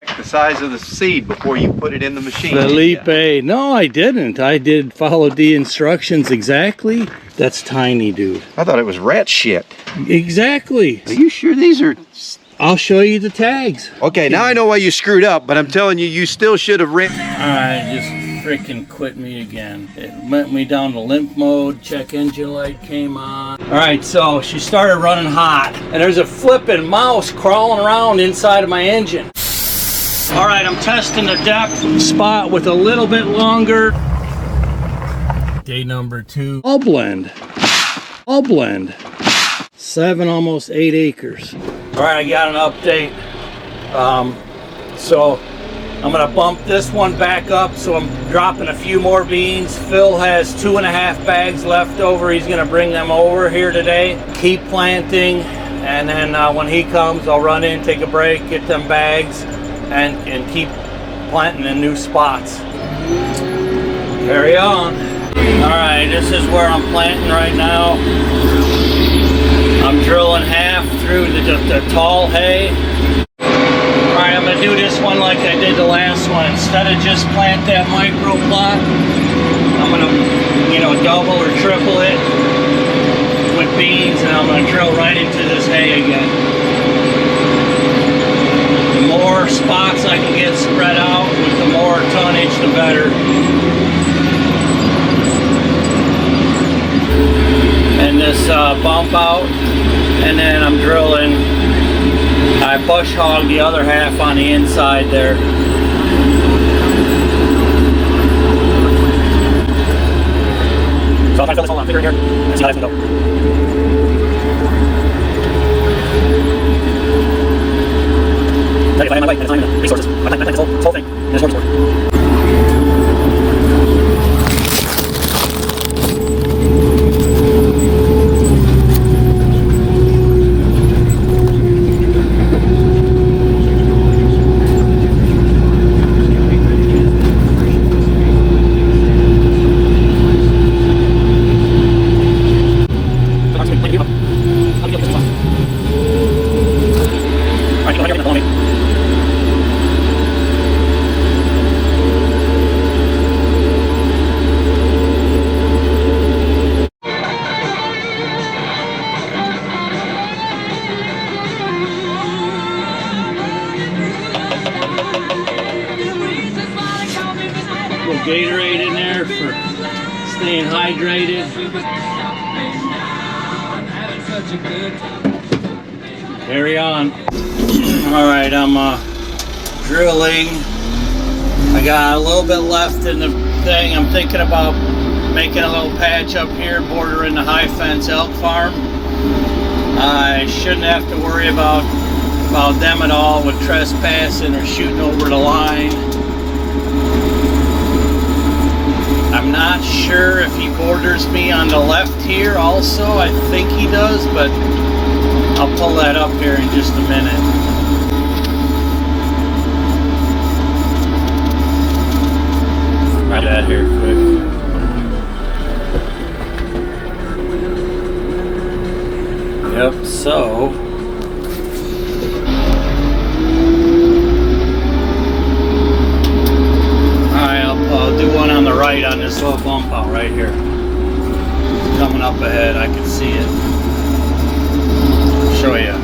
The size of the seed before you put it in the machine. Felipe, no, I didn't. I did follow the instructions exactly. That's tiny, dude. I thought it was rat shit. Exactly. Are you sure these are? I'll show you the tags. Okay, now I know why you screwed up, but I'm telling you, you still should have written. Alright, just freaking quit me again. It went me down to limp mode. Check engine light came on. Alright, so she started running hot, and there's a flipping mouse crawling around inside of my engine. Alright, I'm testing the depth spot with a little bit longer. Day number 2. All blend. All blend. 7, almost 8 acres. Alright, I got an update. So I'm gonna bump this one back up, so I'm dropping a few more beans. Phil has 2.5 bags left over. He's gonna bring them over here today. Keep planting, and then when he comes, I'll run in, take a break, get them bags, and keep planting in new spots. Carry on. Alright, this is where I'm planting right now. I'm drilling half through the tall hay. Alright, I'm gonna do this one like I did the last one. Instead of just plant that micro plot, I'm gonna, double or triple it with beans, and I'm gonna drill right into this hay again. The more spots I can get spread out with the more tonnage, the better. And this bump out, and then I'm drilling. I bush hog the other half on the inside there. So I'll try to fill this all on figure here and see how that's going to go. If I have my bike and it's not even resources, I plant this whole thing, and there's more resources. Gatorade in there for staying hydrated. Carry on. Alright, I'm drilling. I got a little bit left in the thing. I'm thinking about making a little patch up here bordering the high fence elk farm. I shouldn't have to worry about them at all with trespassing or shooting over the line. I'm not sure if he borders me on the left here also. I think he does, but I'll pull that up here in just a minute. Try that here quick. Yep, so I'll do one on the right on this little bump out right here. It's coming up ahead, I can see it. I'll show you.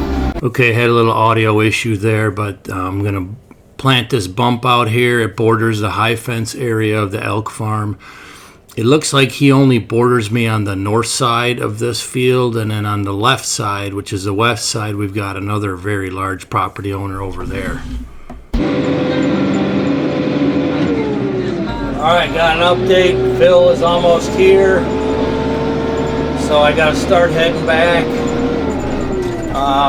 Okay, had a little audio issue there, but I'm gonna plant this bump out here. It borders the high fence area of the elk farm. It looks like he only borders me on the north side of this field, and then on the left side, which is the west side, we've got another very large property owner over there. Alright, got an update. Phil is almost here, so I gotta start heading back.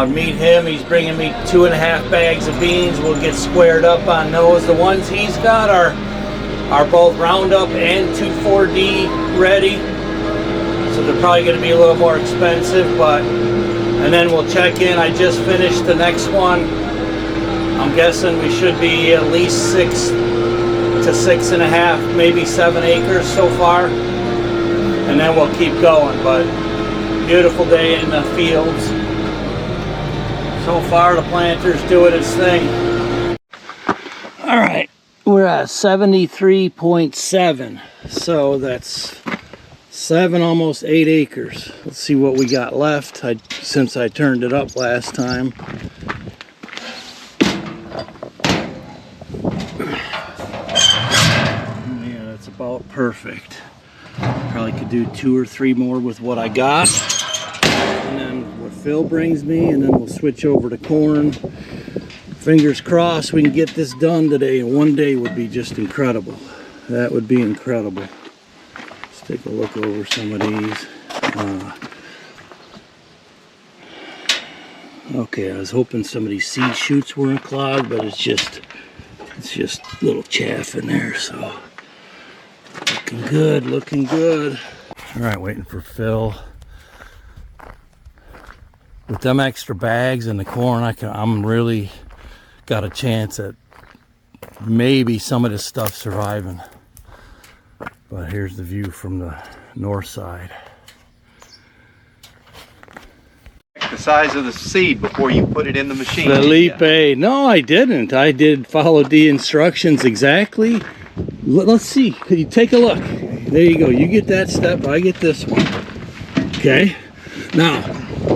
Meet him. He's bringing me 2.5 bags of beans. We'll get squared up on those. The ones he's got are both Roundup and 2,4-D ready, so they're probably going to be a little more expensive, and then we'll check in. I just finished the next one. I'm guessing we should be at least 6 to 6.5, maybe 7 acres so far, and then we'll keep going. But beautiful day in the fields so far. The planter's doing its thing. All right, we're at 73.7, so that's 7, almost 8 acres. Let's see what we got left since I turned it up last time. Yeah, that's about perfect. Probably could do 2 or 3 more with what I got, and then what Phil brings me, and then we'll switch over to corn. Fingers crossed we can get this done today, and one day would be just incredible. That would be incredible. Let's take a look over some of these. Okay, I was hoping some of these seed shoots weren't clogged, but it's just little chaff in there, so looking good, looking good. All right, waiting for Phil. With them extra bags and the corn, I'm really got a chance at maybe some of this stuff surviving. But here's the view from the north side. The size of the seed before you put it in the machine. Felipe, no, I didn't. I did follow the instructions exactly. Let's see. Could you take a look? There you go. You get that step, I get this one. Okay. Now,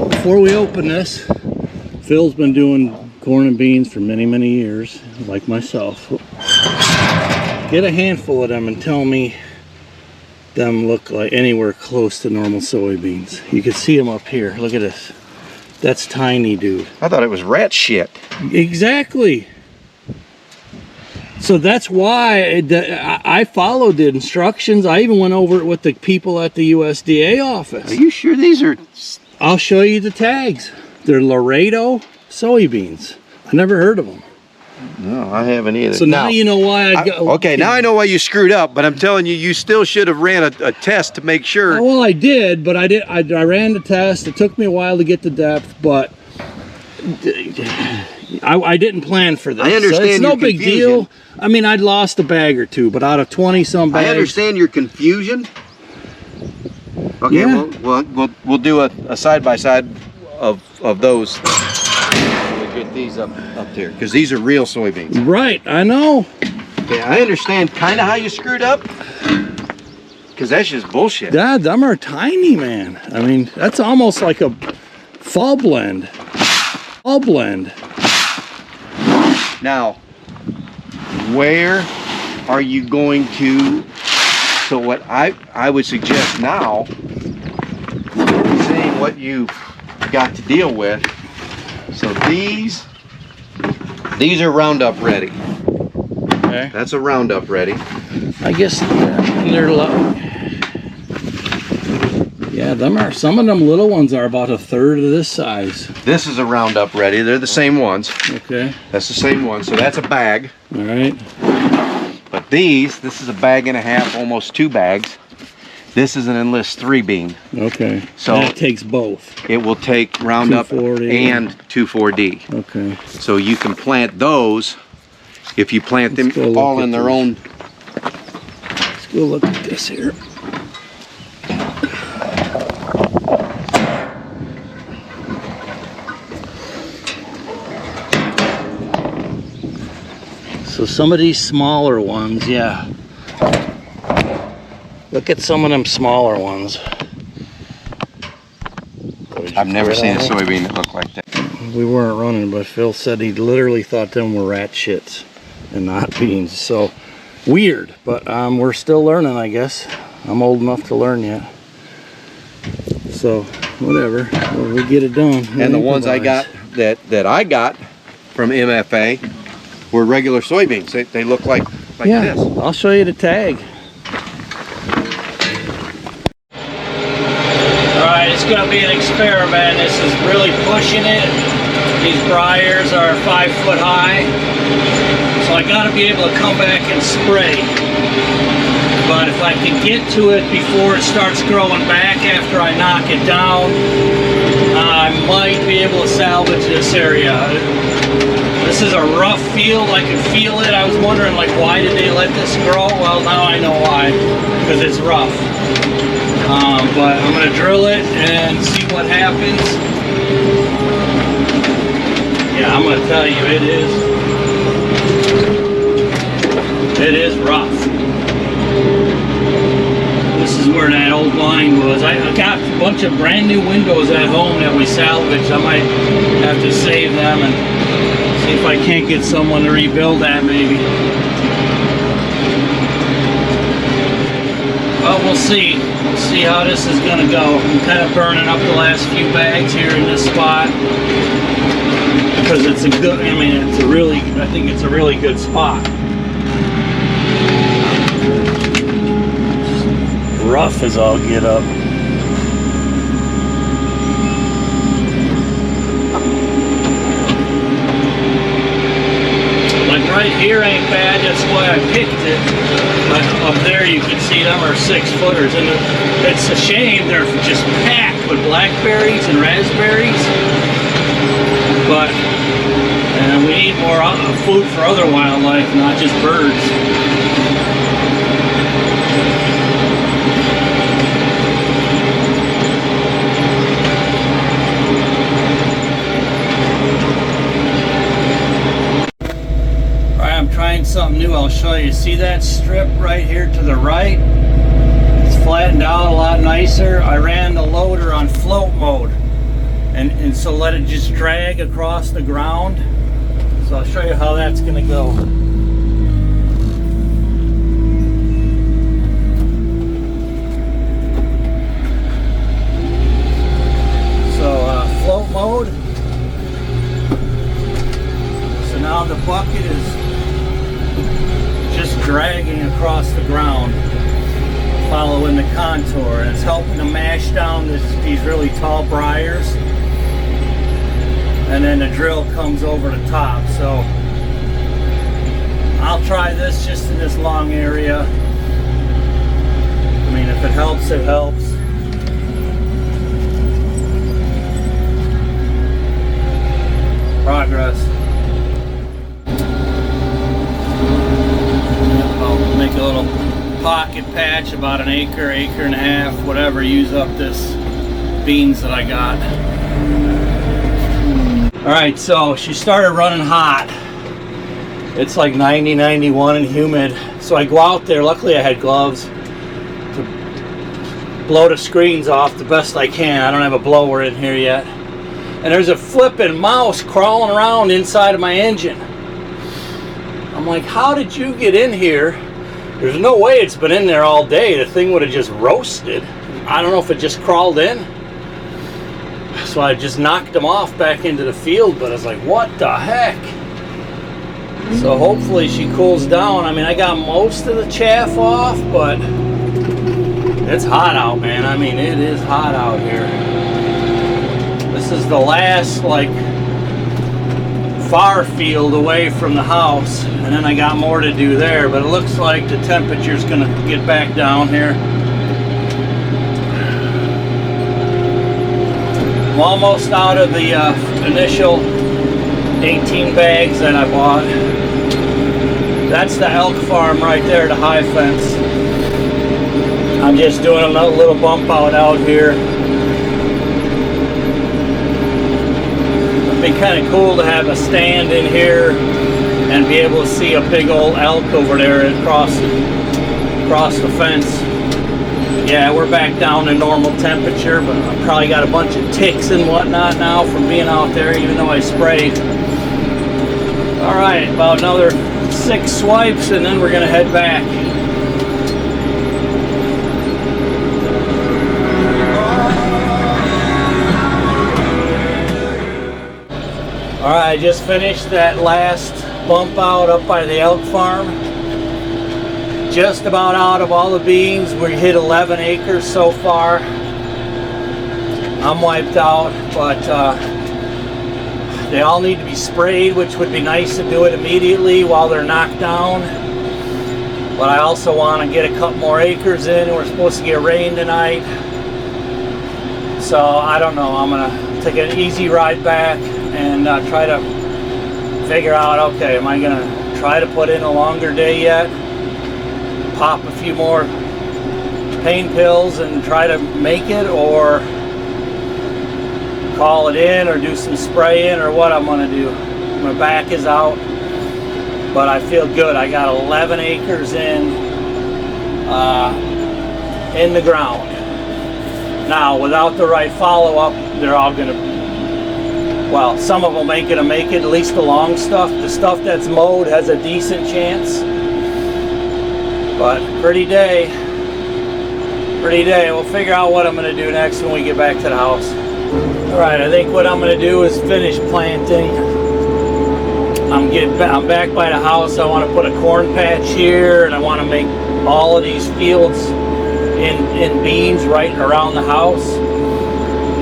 before we open this, Phil's been doing corn and beans for many, many years, like myself. Get a handful of them and tell me them look like anywhere close to normal soybeans. You can see them up here. Look at this. That's tiny, dude. I thought it was rat shit. Exactly. So that's why I followed the instructions. I even went over it with the people at the USDA office. Are you sure these are... I'll show you the tags. They're Laredo soybeans. I never heard of them. No, I haven't either. So now you know why okay, now I know why you screwed up, but I'm telling you, you still should have ran a test to make sure. Oh, well, I did, but I ran the test. It took me a while to get the depth, but I didn't plan for this. I understand. So it's no big confusion. deal. I mean, I'd lost a bag or two, but out of 20-some bags. I understand your confusion. Okay, Yeah. we'll do a side-by-side of those. We'll get these up there, because these are real soybeans. Right, I know. Okay, I understand kind of how you screwed up, because that's just bullshit. Yeah, them are tiny, man. I mean, that's almost like a fall blend. Fall blend. Now, where are you going to? So what I would suggest now, seeing what you've got to deal with. So these are Roundup ready. Okay. That's a Roundup ready. I guess they're low. Yeah, some of them little ones are about 1/3 of this size. This is a Roundup ready. They're the same ones. Okay. That's the same one. So that's a bag. All right. But this is a bag and a half, almost 2 bags. This is an Enlist 3 bean. Okay. So that takes both. It will take Roundup 2,4-D. and 2,4-D. Okay. So you can plant those if you plant Let's go them look all at in their these. own. Let's go look at this here. So some of these smaller ones, yeah. Look at some of them smaller ones. I've never seen a soybean that looked like that. We weren't running, but Phil said he literally thought them were rat shits and not beans. So weird, but we're still learning, I guess. I'm old enough to learn yet. So whatever, we get it done. And the ones I got that I got from MFA were regular soybeans. They look like yeah, this. I'll show you the tag. Alright, it's going to be an experiment. This is really pushing it. These briars are 5 foot high. So I got to be able to come back and spray. But if I can get to it before it starts growing back after I knock it down, I might be able to salvage this area. This is a rough field. I can feel it. I was wondering, like, why did they let this grow? Well, now I know why. Because it's rough. But I'm going to drill it and see what happens. Yeah, I'm going to tell you, it is bunch of brand new windows at home that we salvaged. I might have to save them and see if I can't get someone to rebuild that maybe. Well, we'll see. We'll see how this is gonna go. I'm kind of burning up the last few bags here in this spot because it's a good, I mean, it's a really, I think it's a really good spot. Rough as all get up. Like right here ain't bad, that's why I picked it. But up there you can see them are 6-footers, and it's a shame they're just packed with blackberries and raspberries. But we need more food for other wildlife, not just birds. Trying something new. I'll show you. See that strip right here to the right? It's flattened out a lot nicer. I ran the loader on float mode and so let it just drag across the ground. So I'll show you how that's gonna go. So float mode. So now the bucket is just dragging across the ground, following the contour, and it's helping to mash down these really tall briars, and then the drill comes over the top. So I'll try this just in this long area. I mean, if it helps, it helps. Progress. Make a little pocket patch, about an acre, acre and a half, whatever, use up this beans that I got. Alright, so she started running hot. It's like 90, 91 and humid. So I go out there, luckily I had gloves, to blow the screens off the best I can. I don't have a blower in here yet. And there's a flipping mouse crawling around inside of my engine. I'm like, how did you get in here? There's no way it's been in there all day. The thing would have just roasted. I don't know if it just crawled in. So I just knocked them off back into the field, but I was like, what the heck? So hopefully she cools down. I mean, I got most of the chaff off, but it's hot out, man. I mean, it is hot out here. This is the last, like, far field away from the house, and then I got more to do there, but it looks like the temperature's gonna get back down here. I'm almost out of the initial 18 bags that I bought. That's the elk farm right there, the high fence. I'm just doing a little bump out here. It'd be kind of cool to have a stand in here and be able to see a big old elk over there across the fence. Yeah, we're back down to normal temperature, but I probably got a bunch of ticks and whatnot now from being out there, even though I sprayed. All right, about another 6 swipes and then we're gonna head back. Alright, I just finished that last bump out up by the elk farm. Just about out of all the beans. We hit 11 acres so far. I'm wiped out, but they all need to be sprayed, which would be nice to do it immediately while they're knocked down. But I also want to get a couple more acres in. We're supposed to get rain tonight. So I don't know, I'm going to take an easy ride back and try to figure out, okay, am I going to try to put in a longer day yet? Pop a few more pain pills and try to make it, or call it in or do some spraying, or what I'm going to do. My back is out, but I feel good. I got 11 acres in the ground. Now, without the right follow-up, they're all gonna, well, some of them ain't gonna make it, at least the long stuff. The stuff that's mowed has a decent chance. But pretty day. We'll figure out what I'm gonna do next when we get back to the house. All right, I think what I'm gonna do is finish planting. I'm back by the house. I want to put a corn patch here, and I want to make all of these fields in beans right around the house.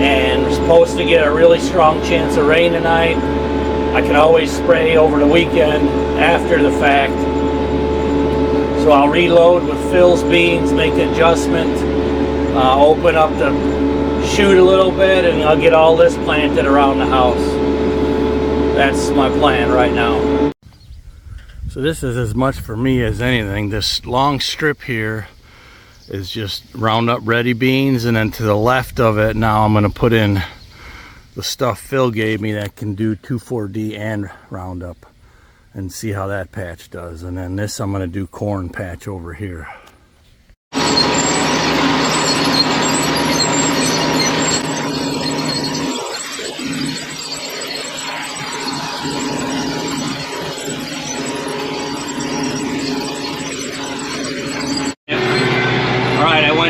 And we're supposed to get a really strong chance of rain tonight. I can always spray over the weekend after the fact. So I'll reload with Phil's beans, make an adjustment, open up the chute a little bit, and I'll get all this planted around the house. That's my plan right now. So this is as much for me as anything. This long strip here is just Roundup Ready beans, and then to the left of it now I'm going to put in the stuff Phil gave me that can do 2,4-D and Roundup, and see how that patch does. And then this I'm going to do corn patch over here.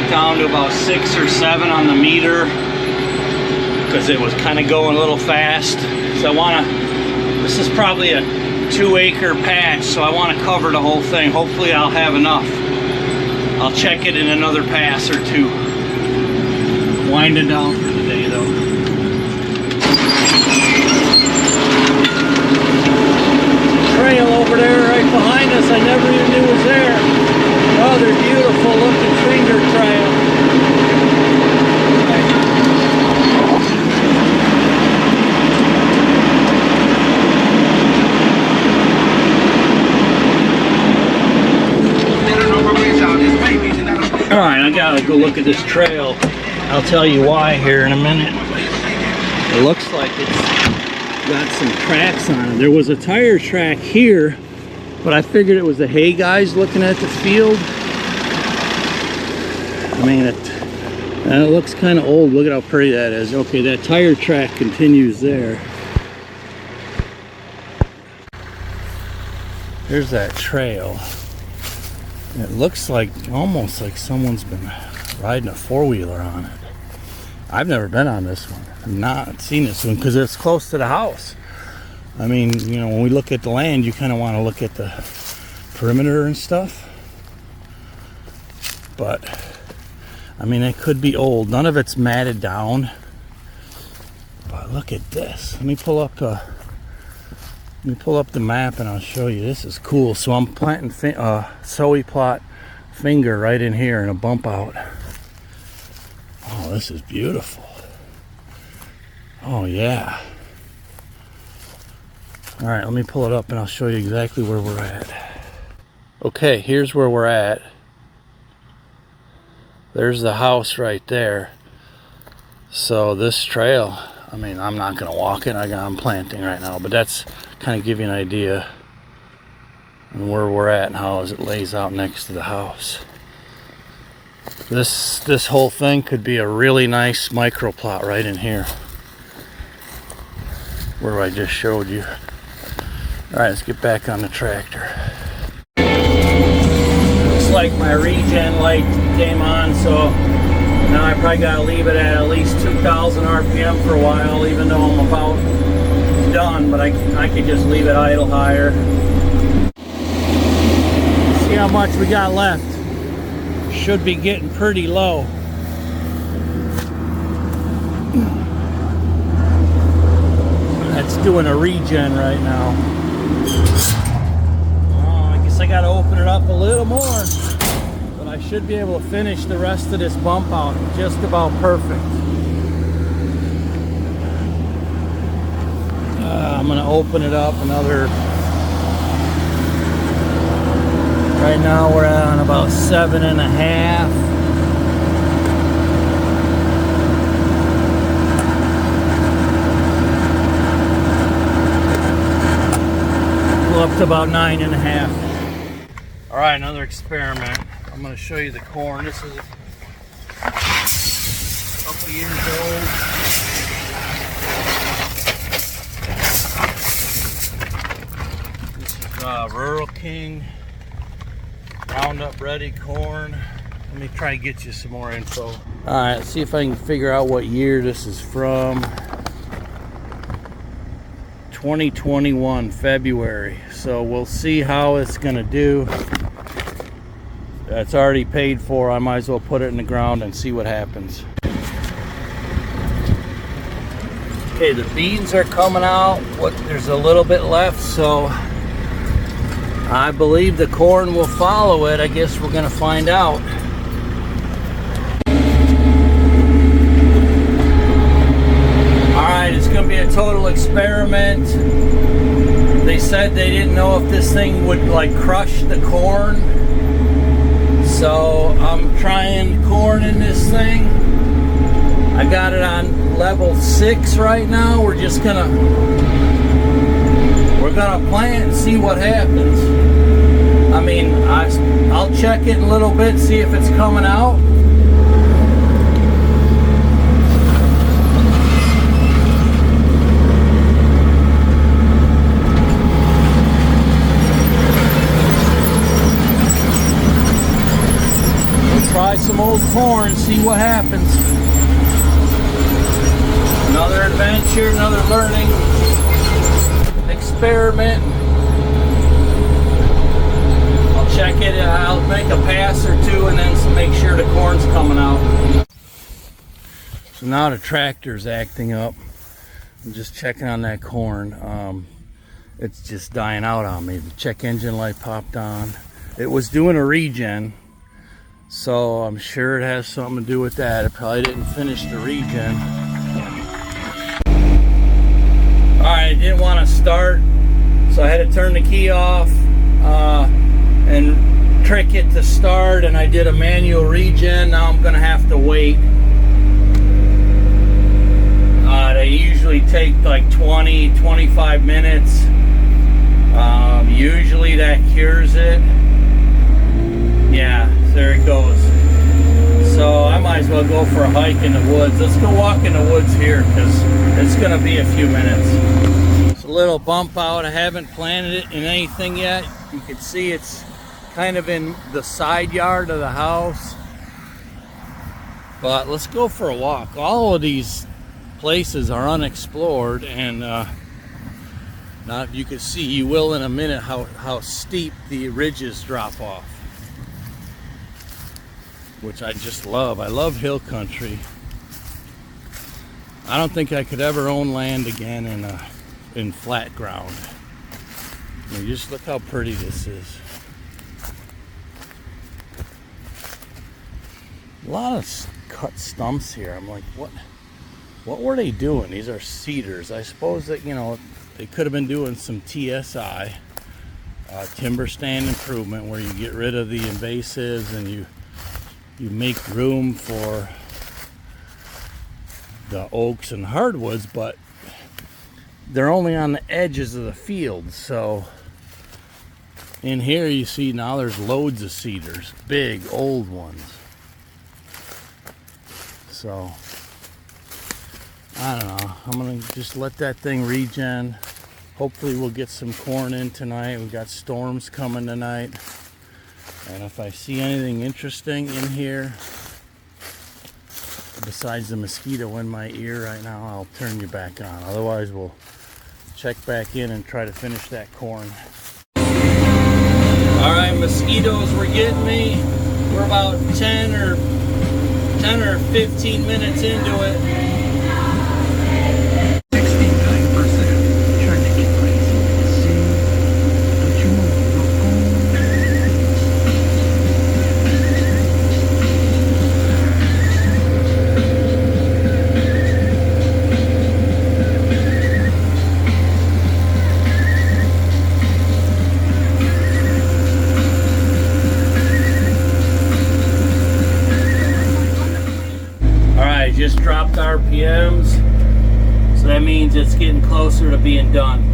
Down to about 6 or 7 on the meter because it was kind of going a little fast. So I want to, this is probably a 2-acre patch, so I want to cover the whole thing. Hopefully I'll have enough. I'll check it in another pass or 2. Winding down for the day though. Trail over there right behind us, I never even knew was there. Another beautiful looking finger trail. Alright, I gotta go look at this trail. I'll tell you why here in a minute. It looks like it's got some tracks on it. There was a tire track here, but I figured it was the hay guys looking at the field. I mean, it looks kind of old. Look at how pretty that is. Okay, that tire track continues there. There's that trail. It looks like, almost like someone's been riding a 4-wheeler on it. I've never been on this one. I've not seen this one because it's close to the house. I mean, you know, when we look at the land, you kind of want to look at the perimeter and stuff. But, I mean, it could be old. None of it's matted down. But look at this. Let me pull up the map and I'll show you. This is cool. So I'm planting soy plot finger right in here in a bump out. Oh, this is beautiful. Oh, yeah. All right, let me pull it up and I'll show you exactly where we're at. Okay, here's where we're at. There's the house right there. So this trail, I mean, I'm not gonna walk it. I'm planting right now, but that's kind of give you an idea on where we're at and how it lays out next to the house. This whole thing could be a really nice micro plot right in here, where I just showed you. All right, let's get back on the tractor. Looks like my regen light came on, so now I probably gotta leave it at least 2,000 RPM for a while, even though I'm about done, but I could just leave it idle higher. See how much we got left. Should be getting pretty low. That's doing a regen right now. Oh, I guess I gotta open it up a little more, but I should be able to finish the rest of this bump out just about perfect. I'm gonna open it up another. Right now we're on about 7.5. Up to about 9.5. All right, another experiment. I'm going to show you the corn. This is up couple years old. This is Rural King Roundup Ready corn. Let me try to get you some more info. All right, let's see if I can figure out what year this is from. 2021 February. So we'll see how it's gonna do. It's already paid for. I might as well put it in the ground and see what happens. Okay, the beans are coming out. There's a little bit left, so I believe the corn will follow it. I guess we're gonna find out. Alright, it's gonna be a total experiment. They said they didn't know if this thing would like crush the corn. So I'm trying corn in this thing. I got it on level 6 right now. We're gonna plant and see what happens. I mean, I'll check it in a little bit, see if it's coming out. Try some old corn, see what happens. Another adventure, another learning experiment. I'll check it, I'll make a pass or two and then make sure the corn's coming out. So now the tractor's acting up. I'm just checking on that corn. It's just dying out on me. The check engine light popped on. It was doing a regen. So I'm sure it has something to do with that. It probably didn't finish the regen. Alright, it didn't want to start, so I had to turn the key off and trick it to start, and I did a manual regen. Now I'm going to have to wait. They usually take like 20-25 minutes. Usually that cures it. Yeah, there it goes. So I might as well go for a hike in the woods. Let's go walk in the woods here because it's going to be a few minutes. It's a little bump out. I haven't planted it in anything yet. You can see it's kind of in the side yard of the house. But let's go for a walk. All of these places are unexplored, and now you can see, you will in a minute, how steep the ridges drop off, which I just love. I love hill country. I don't think I could ever own land again in flat ground. I mean, just look how pretty this is. A lot of cut stumps here. I'm like, what were they doing? These are cedars. I suppose that, you know, they could have been doing some TSI, timber stand improvement, where you get rid of the invasives and you make room for the oaks and hardwoods, but they're only on the edges of the field. So in here you see now there's loads of cedars, big old ones. So I don't know, I'm gonna just let that thing regen. Hopefully we'll get some corn in tonight. We've got storms coming tonight. And if I see anything interesting in here, besides the mosquito in my ear right now, I'll turn you back on. Otherwise, we'll check back in and try to finish that corn. All right, mosquitoes were getting me. We're about 10 or 15 minutes into it. Just dropped RPMs, so that means it's getting closer to being done.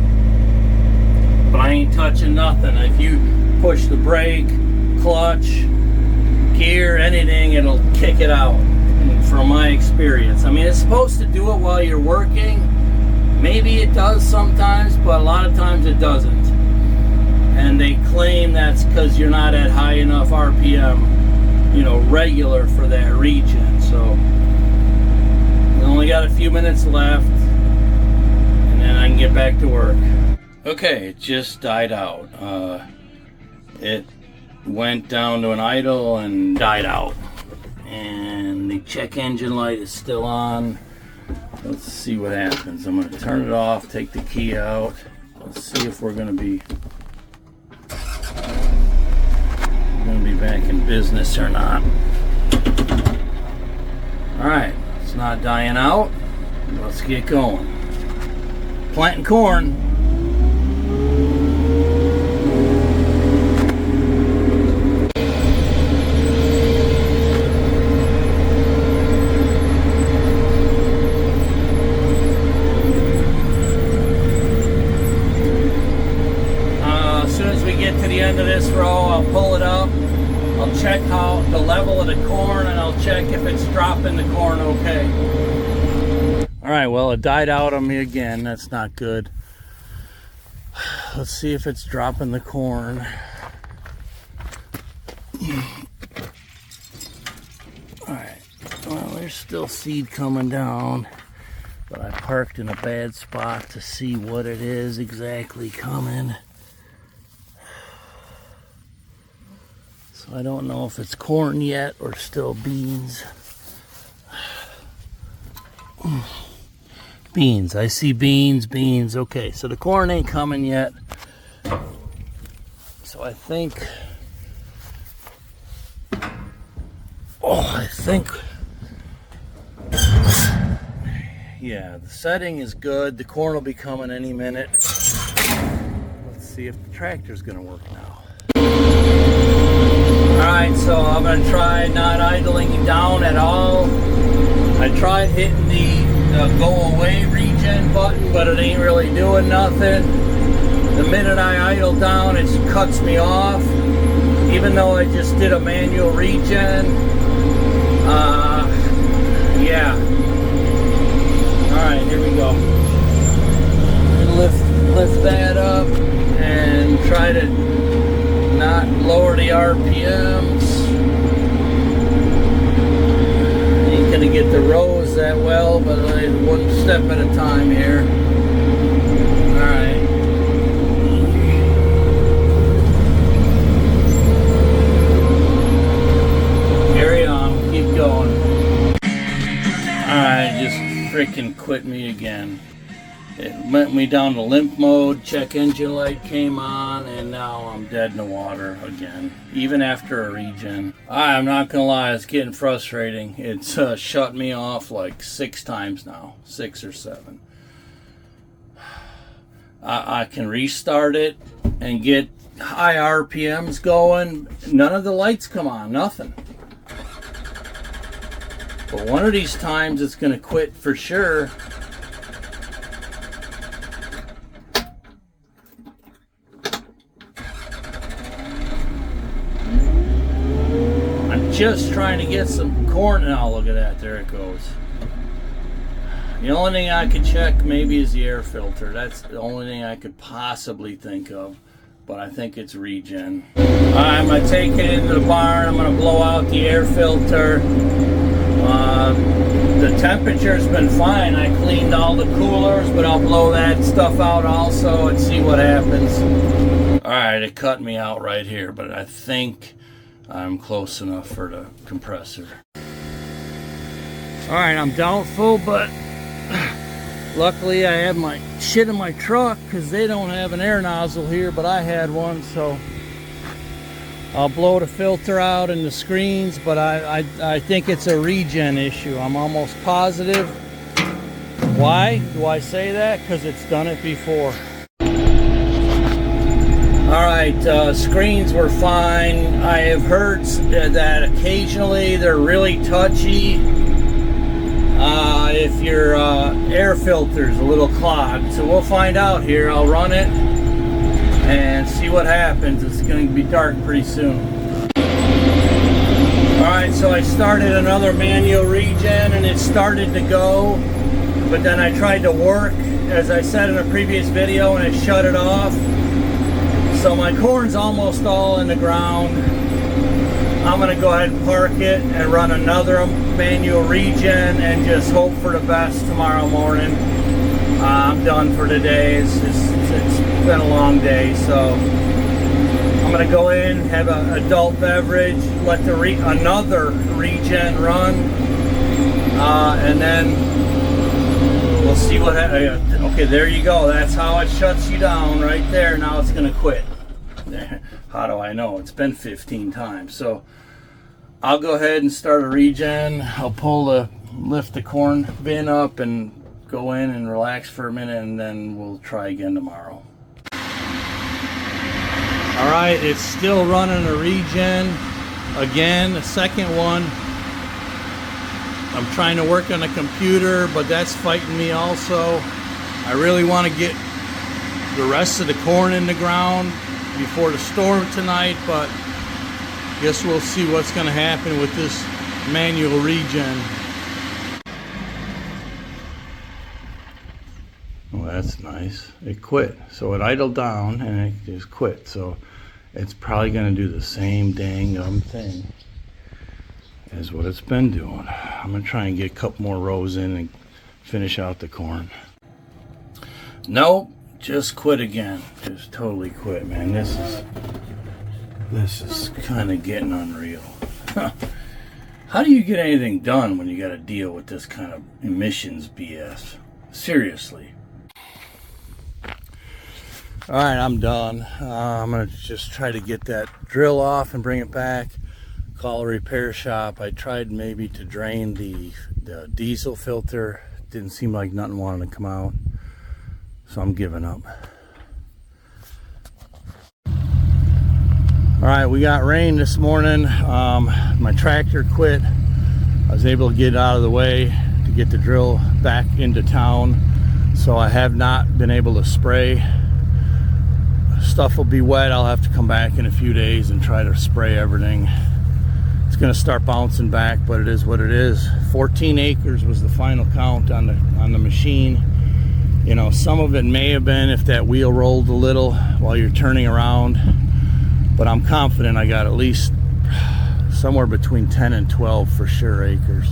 But I ain't touching nothing. If you push the brake, clutch, gear, anything, it'll kick it out. And from my experience. I mean, it's supposed to do it while you're working. Maybe it does sometimes, but a lot of times it doesn't. And they claim that's because you're not at high enough RPM, you know, regular for that region. So we only got a few minutes left, and then I can get back to work. Okay, it just died out. It went down to an idle and died out. And the check engine light is still on. Let's see what happens. I'm going to turn it off, take the key out. Let's see if we're going to be back in business or not. Alright, it's not dying out. Let's get going. Planting corn. End of this row, I'll pull it up, I'll check how the level of the corn, and I'll check if it's dropping the corn okay. Alright, well, it died out on me again. That's not good. Let's see if it's dropping the corn. Alright, well, there's still seed coming down, but I parked in a bad spot to see what it is exactly coming. I don't know if it's corn yet or still beans. Beans, I see beans. Okay, so the corn ain't coming yet. So I think, yeah, the setting is good. The corn will be coming any minute. Let's see if the tractor's gonna work now. Alright, so I'm going to try not idling down at all. I tried hitting the go away regen button, but it ain't really doing nothing. The minute I idle down, it cuts me off, even though I just did a manual regen. Yeah. Alright, here we go. Lift that up and try to not lower the RPMs. Ain't gonna get the rows that well, but one step at a time here. Alright. Carry on, keep going. Alright, just freaking quit me again. It went me down to limp mode, check engine light came on, and now I'm dead in the water again, even after a regen. I'm not gonna lie, it's getting frustrating. It's shut me off like 6 times now, 6 or 7. I can restart it and get high RPMs going. None of the lights come on, nothing. But one of these times it's gonna quit for sure. Just trying to get some corn. Now look at that, there it goes. The only thing I could check maybe is the air filter. That's the only thing I could possibly think of, but I think it's regen. I'm gonna take it into the barn. I'm gonna blow out the air filter. The temperature's been fine. I cleaned all the coolers, but I'll blow that stuff out also and see what happens. Alright, it cut me out right here, but I think I'm close enough for the compressor. Alright, I'm doubtful, but luckily I have my shit in my truck because they don't have an air nozzle here, but I had one, so I'll blow the filter out and the screens, but I think it's a regen issue. I'm almost positive. Why do I say that? Because it's done it before. Alright, screens were fine. I have heard that occasionally they're really touchy if your air filter's a little clogged. So we'll find out here. I'll run it and see what happens. It's going to be dark pretty soon. Alright, so I started another manual regen and it started to go, but then I tried to work, as I said in a previous video, and it shut it off. So my corn's almost all in the ground. I'm going to go ahead and park it and run another manual regen and just hope for the best tomorrow morning. I'm done for today. It's been a long day, so I'm going to go in, have an adult beverage, let another regen run, and then we'll see what happens. Okay, there you go. That's how it shuts you down right there. Now it's going to quit. How do I know? It's been 15 times. So I'll go ahead and start a regen. I'll lift the corn bin up and go in and relax for a minute, and then we'll try again tomorrow. All right, it's still running a regen again, a second one. I'm trying to work on a computer, but that's fighting me also. I really want to get the rest of the corn in the ground before the storm tonight, but guess we'll see what's going to happen with this manual regen. Oh, that's nice. It quit. So it idled down and it just quit. So it's probably going to do the same dang thing as what it's been doing. I'm going to try and get a couple more rows in and finish out the corn. Nope, just quit again. Just totally quit, man. This is kind of getting unreal. How do you get anything done when you got to deal with this kind of emissions BS? Seriously. All right, I'm done. I'm gonna just try to get that drill off and bring it back. Call a repair shop. I tried maybe to drain the diesel filter. Didn't seem like nothing wanted to come out, so I'm giving up. All right, we got rain this morning. My tractor quit. I was able to get it out of the way to get the drill back into town, so I have not been able to spray. Stuff will be wet. I'll have to come back in a few days and try to spray everything. It's going to start bouncing back, but it is what it is. 14 acres was the final count on the machine. You know, some of it may have been if that wheel rolled a little while you're turning around, but I'm confident I got at least somewhere between 10 and 12 for sure acres.